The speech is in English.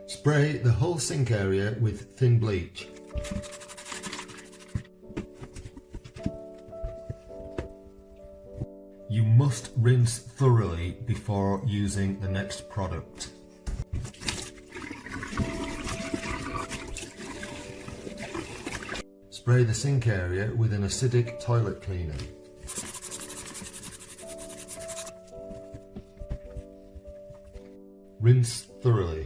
Spray the whole sink area with thin bleach. You must rinse thoroughly before using the next product. Spray the sink area with an acidic toilet cleaner. Rinse thoroughly.